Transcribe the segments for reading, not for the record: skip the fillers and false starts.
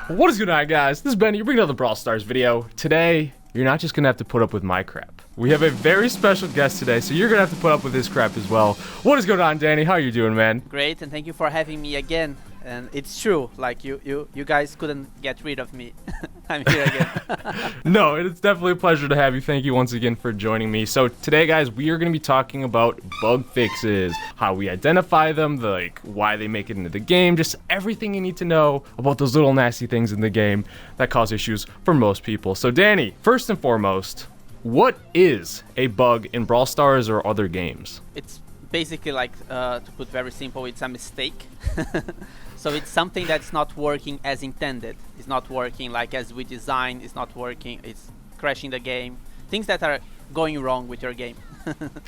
What is going on, guys? This is Benny. You're bringing another Brawl Stars video. Today, you're not just going to have to put up with my crap. We have a very special guest today, so you're going to have to put up with his crap as well. What is going on, Danny? How are you doing, man? Great, and thank you for having me again. And it's true, like you guys couldn't get rid of me. I'm here again. No, it's definitely a pleasure to have you. Thank you once again for joining me. So today, guys, we are going to be talking about bug fixes, how we identify them, why they make it into the game, just everything you need to know about those little nasty things in the game that cause issues for most people. So Danny, first and foremost, what is a bug in Brawl Stars or other games? It's basically like, to put very simple, it's a mistake. So it's something that's not working as intended. It's not working like as we designed. It's not working. It's crashing the game. Things that are going wrong with your game.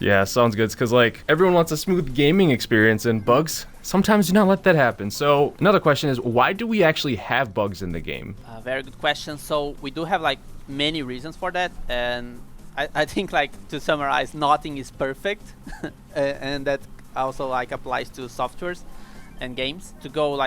Yeah, sounds good. Because everyone wants a smooth gaming experience, and bugs sometimes do not let that happen. So another question is, why do we actually have bugs in the game? Very good question. So we do have many reasons for that, and I think to summarize, nothing is perfect, and that also applies to softwares and games. To go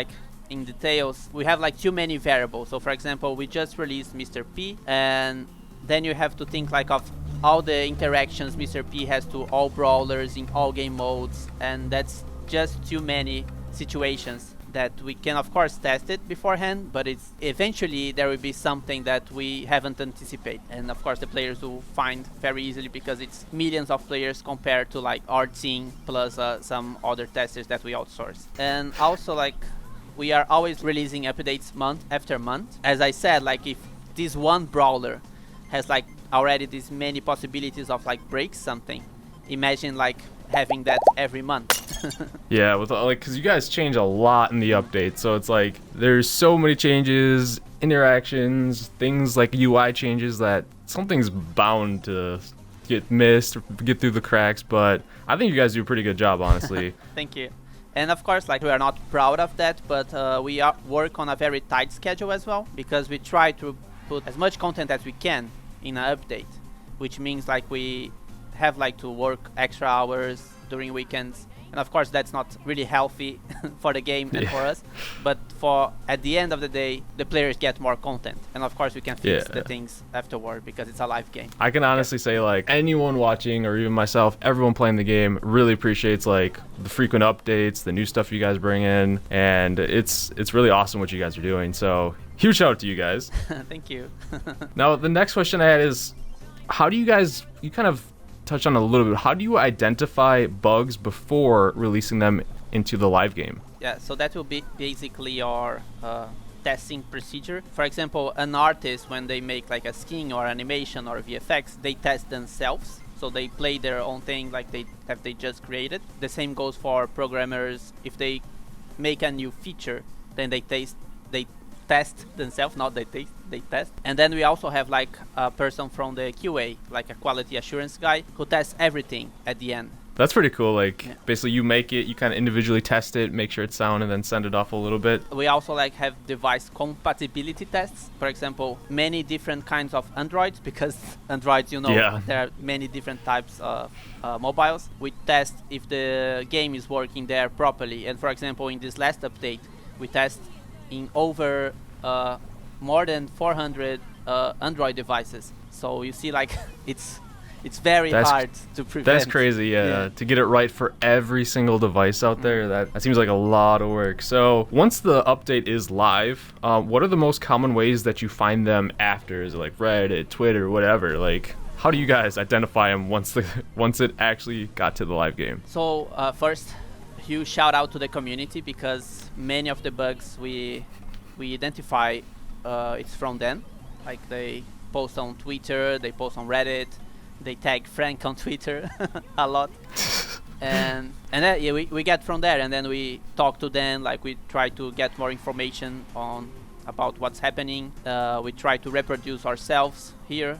in details, we have too many variables. So for example, we just released Mr. P, and then you have to think of all the interactions Mr. P has to all brawlers in all game modes, and that's just too many situations that we can of course test it beforehand, but it's eventually there will be something that we haven't anticipated, and of course the players will find very easily because it's millions of players compared to our team plus some other testers that we outsource. And also we are always releasing updates month after month. As I said, if this one brawler has already these many possibilities of break something, imagine having that every month. Yeah, with because you guys change a lot in the update, so it's there's so many changes, interactions, things UI changes that something's bound to get missed or get through the cracks. But I think you guys do a pretty good job, honestly. Thank you. And of course, we are not proud of that, but we work on a very tight schedule as well, because we try to put as much content as we can in an update, which means we have to work extra hours during weekends, and of course that's not really healthy for the game and for us, but at the end of the day the players get more content, and of course we can fix the things afterward because it's a live game. I can honestly say anyone watching, or even myself, everyone playing the game really appreciates the frequent updates, the new stuff you guys bring in, and it's really awesome what you guys are doing. So huge shout out to you guys. Thank you. Now the next question I had is, how do you guys, you kind of touch on a little bit, how do you identify bugs before releasing them into the live game? Yeah, so that will be basically our testing procedure. For example, an artist, when they make a skin or animation or VFX, they test themselves. So they play their own thing they just created. The same goes for programmers. If they make a new feature, then they test themselves, not they test. And then we also have a person from the QA, a quality assurance guy, who tests everything at the end. That's pretty cool. Basically you make it, you kind of individually test it, make sure it's sound, and then send it off a little bit. We also have device compatibility tests. For example, many different kinds of Androids, because Androids, there are many different types of mobiles. We test if the game is working there properly. And for example, in this last update, we test in over more than 400 Android devices. So you see, it's very hard to prevent. That's crazy, yeah. To get it right for every single device out there, that seems like a lot of work. So once the update is live, what are the most common ways that you find them after? Is it Reddit, Twitter, whatever? How do you guys identify them once it actually got to the live game? So first, huge shout out to the community, because many of the bugs we identify, it's from them. They post on Twitter, they post on Reddit, they tag Frank on Twitter a lot, and then we get from there, and then we talk to them. We try to get more information about what's happening. We try to reproduce ourselves here,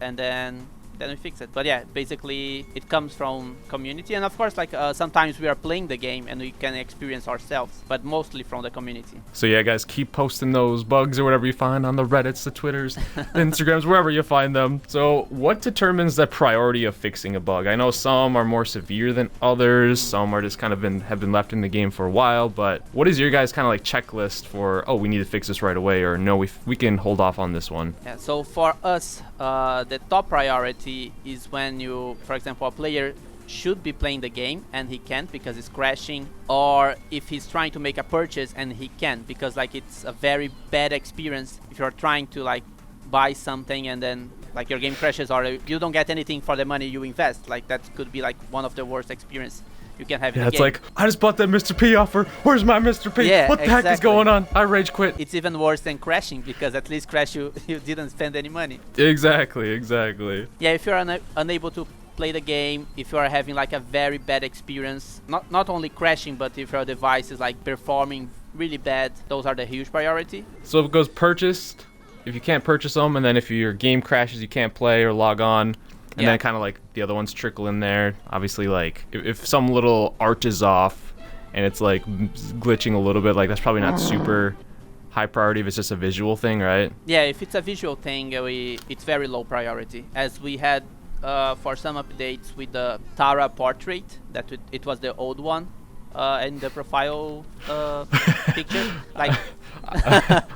and then then we fix it. But yeah, basically it comes from community, and of course like sometimes we are playing the game and we can experience ourselves, but mostly from the community. So yeah, guys, keep posting those bugs or whatever you find on the Reddits, the Twitters, the Instagrams, wherever you find them. So what determines the priority of fixing a bug? I know some are more severe than others, some are just kind of have been left in the game for a while, but what is your guys kind of like checklist for, oh, we need to fix this right away, or no, we can hold off on this one? Yeah, so for us, the top priority is when you, for example, a player should be playing the game and he can't because it's crashing, or if he's trying to make a purchase and he can't because like it's a very bad experience if you're trying to like buy something and then like your game crashes or you don't get anything for the money you invest. Like that could be like one of the worst experience you can have in the it's game. like, I just bought that Mr. P offer. Where's my Mr. P? Yeah, what the heck is going on? I rage quit. It's even worse than crashing because at least crash you didn't spend any money. Exactly. Yeah, if you're unable to play the game, if you are having like a very bad experience, not only crashing, but if your device is like performing really bad, those are the huge priority. So if it goes purchased, if you can't purchase them, and then if your game crashes, you can't play or log on, and then kind of like the other ones trickle in there. Obviously, like if some little art is off and it's like glitching a little bit, like that's probably not super high priority if it's just a visual thing, right? Yeah, if it's a visual thing, it's very low priority. As we had for some updates with the Tara portrait, that it was the old one in the profile picture. Like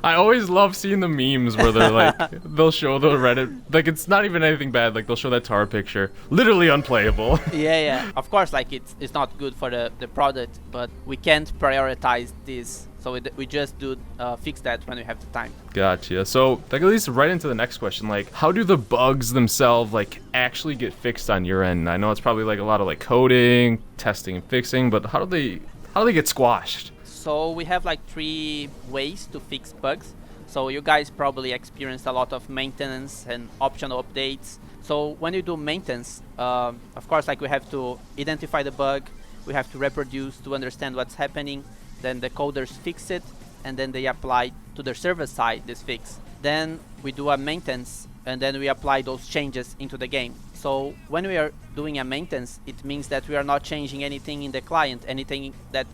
I always love seeing the memes where they're like, they'll show the Reddit, like it's not even anything bad, like they'll show that Tara picture, literally unplayable. Yeah. Of course, like it's not good for the product, but we can't prioritize this. So we just do fix that when we have the time. Gotcha. So that leads right into the next question. Like, how do the bugs themselves like actually get fixed on your end? I know it's probably like a lot of like coding, testing, and fixing, but how do they get squashed? So we have like 3 ways to fix bugs. So you guys probably experienced a lot of maintenance and optional updates. So when you do maintenance, of course, like we have to identify the bug, we have to reproduce to understand what's happening. Then the coders fix it, and then they apply to the server side this fix. Then we do a maintenance, and then we apply those changes into the game. So when we are doing a maintenance, it means that we are not changing anything in the client, anything that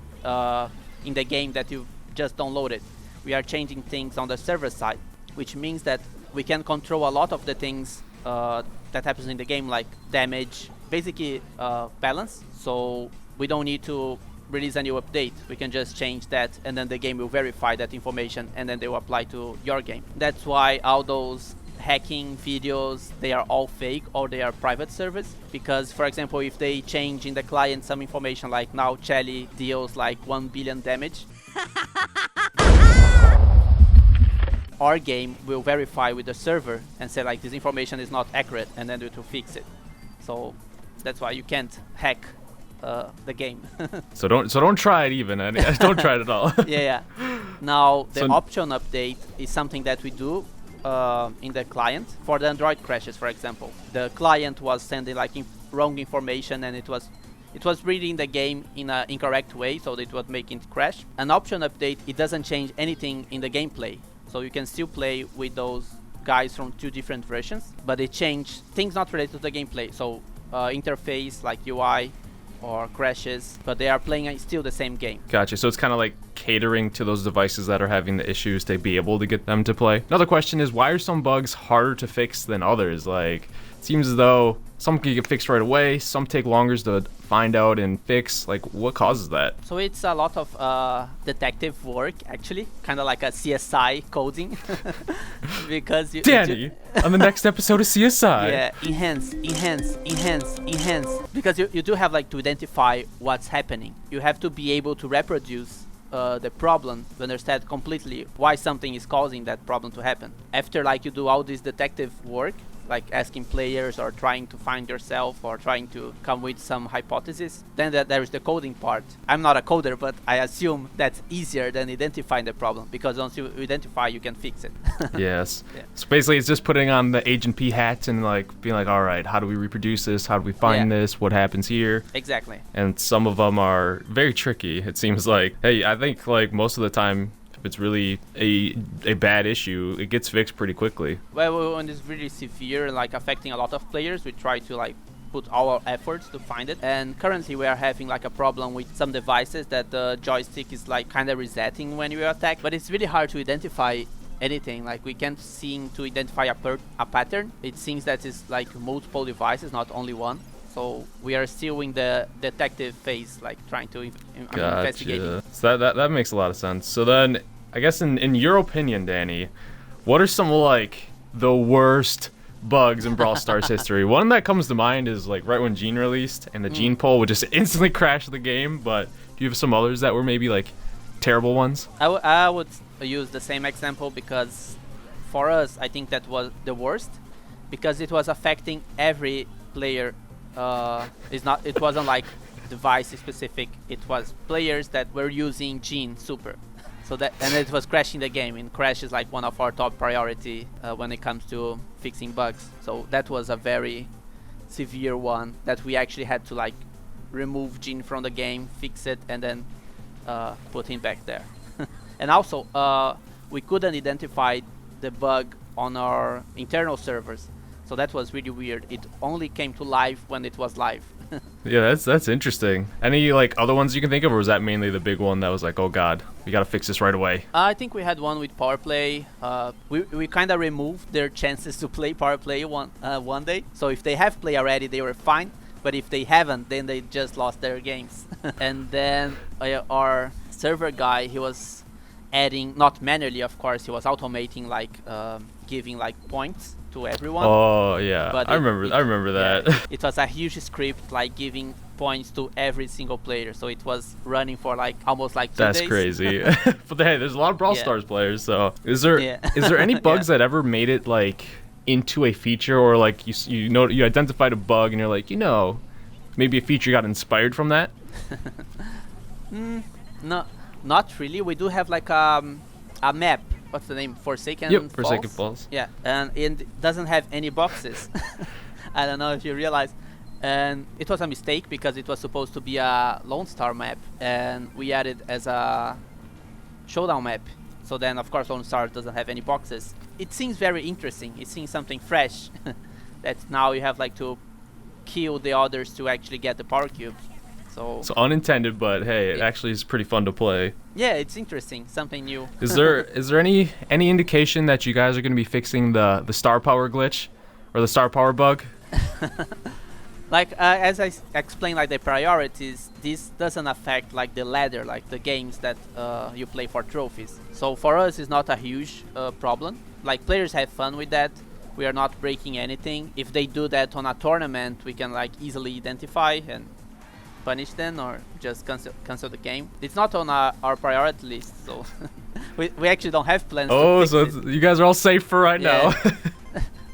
in the game that you just downloaded. We are changing things on the server side, which means that we can control a lot of the things that happens in the game, like damage, basically balance. So we don't need to release a new update. We can just change that, and then the game will verify that information, and then they will apply to your game. That's why all those hacking videos, they are all fake or they are private servers, because for example, if they change in the client some information, like now Shelly deals like 1 billion damage, our game will verify with the server and say like this information is not accurate, and then it will fix it. So that's why you can't hack the game. So don't try it even. Don't try it at all. Yeah. Now the option update is something that we do in the client for the Android crashes. For example, the client was sending like wrong information, and it was reading the game in an incorrect way, so it was making it crash. An option update, it doesn't change anything in the gameplay, so you can still play with those guys from 2 different versions, but it changed things not related to the gameplay, so interface like UI or crashes, but they are playing still the same game. Gotcha. So it's kind of like catering to those devices that are having the issues to be able to get them to play. Another question is, why are some bugs harder to fix than others? Like, it seems as though some can get fixed right away, some take longer to find out and fix. Like, what causes that? So it's a lot of detective work, actually, kind of like a CSI coding. Because Dani, on the next episode of CSI. Yeah, enhance. Because you do have like to identify what's happening. You have to be able to reproduce the problem to understand completely why something is causing that problem to happen. After like you do all this detective work, like asking players or trying to find yourself or trying to come with some hypothesis, then there is the coding part. I'm not a coder, but I assume that's easier than identifying the problem, because once you identify, you can fix it. Yes. Yeah. So basically it's just putting on the Agent P hat and like being like, all right, how do we reproduce this? How do we find this? What happens here? Exactly. And some of them are very tricky. It seems like, hey, I think like most of the time if it's really a bad issue, it gets fixed pretty quickly. Well, when it's really severe, like affecting a lot of players, we try to like put all our efforts to find it. And currently we are having like a problem with some devices that the joystick is like kind of resetting when you attack, but it's really hard to identify anything. Like we can't seem to identify a pattern. It seems that it's like multiple devices, not only one. So we are still in the detective phase, like trying to investigate. So that makes a lot of sense. So then, I guess in your opinion, Dani, what are some like the worst bugs in Brawl Stars history? One that comes to mind is like right when Gene released, and the Gene poll would just instantly crash the game. But do you have some others that were maybe like terrible ones? I would use the same example because for us, I think that was the worst because it was affecting every player. It wasn't like device specific. It was players that were using Gene Super, so that, and it was crashing the game. And crash is like one of our top priority when it comes to fixing bugs. So that was a very severe one that we actually had to like remove Gene from the game, fix it, and then put him back there. And also we couldn't identify the bug on our internal servers. So that was really weird. It only came to life when it was live. Yeah, that's interesting. Any like other ones you can think of, or was that mainly the big one that was like, oh god, we gotta fix this right away? I think we had one with power play. We kind of removed their chances to play power play one day. So if they have play already, they were fine. But if they haven't, then they just lost their games. And then our server guy, he was adding, not manually of course, he was automating like giving like points to everyone. Oh yeah, but I remember that. Yeah, it was a huge script like giving points to every single player, so it was running for like almost like 2 days. That's crazy. But hey, there's a lot of Brawl Stars players, so is there any bugs that ever made it like into a feature, or like you identified a bug and you're like, maybe a feature got inspired from that? No, not really. We do have like a map. What's the name? Forsaken Falls? Forsaken Falls. Yeah, and it doesn't have any boxes. I don't know if you realize. And it was a mistake because it was supposed to be a Lone Star map, and we added as a showdown map. So then, of course, Lone Star doesn't have any boxes. It seems very interesting. It seems something fresh. That now you have like to kill the others to actually get the power cube. So unintended, but hey, it actually is pretty fun to play. Yeah, it's interesting, something new. Is there any indication that you guys are going to be fixing the star power glitch or the star power bug? Like as I explained, like the priorities, this doesn't affect like the ladder, like the games that you play for trophies. So for us, it's not a huge problem. Like players have fun with that. We are not breaking anything. If they do that on a tournament, we can like easily identify and punish them or just cancel the game. It's not on our priority list, so we actually don't have plans to fix it. You guys are all safe for right now.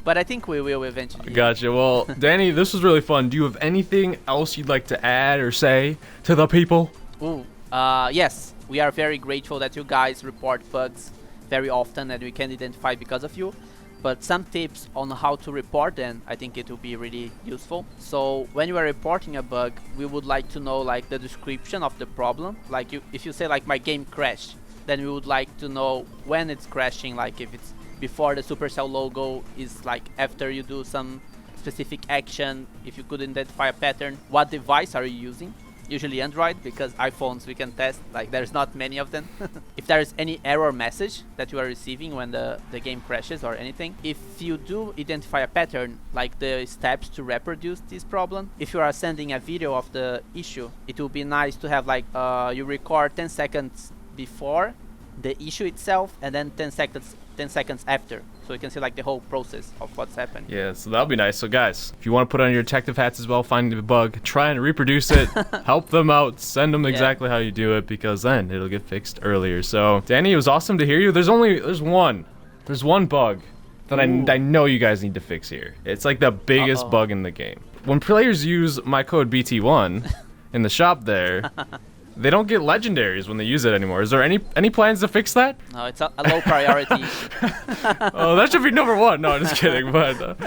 But I think we will eventually. Gotcha. Well, Dani, this was really fun. Do you have anything else you'd like to add or say to the people? Ooh, yes. We are very grateful that you guys report bugs very often and we can identify because of you. But some tips on how to report them, I think it will be really useful. So when you are reporting a bug, we would like to know like the description of the problem. Like if you say like my game crashed, then we would like to know when it's crashing, like if it's before the Supercell logo, is like after you do some specific action, if you could identify a pattern, what device are you using? Usually Android, because iPhones we can test, like there's not many of them. If there is any error message that you are receiving when the game crashes or anything. If you do identify a pattern, like the steps to reproduce this problem. If you are sending a video of the issue, it will be nice to have like you record 10 seconds before the issue itself and then 10 seconds after, so you can see like the whole process of what's happening. Yeah, so that'll be nice. So guys, if you want to put on your detective hats as well, find the bug, try and reproduce it, help them out, send them exactly how you do it, because then it'll get fixed earlier. So Dani, it was awesome to hear you. There's one bug that I know you guys need to fix here. It's like the biggest bug in the game. When players use my code BT1 in the shop there, they don't get legendaries when they use it anymore. Is there any plans to fix that? No, it's a low priority. Oh, that should be number one. No, I'm just kidding. But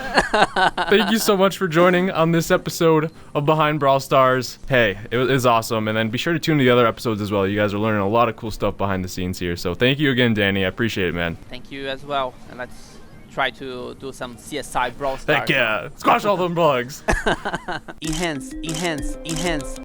thank you so much for joining on this episode of Behind Brawl Stars. Hey, it was awesome. And then be sure to tune to the other episodes as well. You guys are learning a lot of cool stuff behind the scenes here. So thank you again, Dani. I appreciate it, man. Thank you as well. And let's try to do some CSI Brawl Stars. Heck yeah. Squash all them bugs. Enhance, enhance, enhance.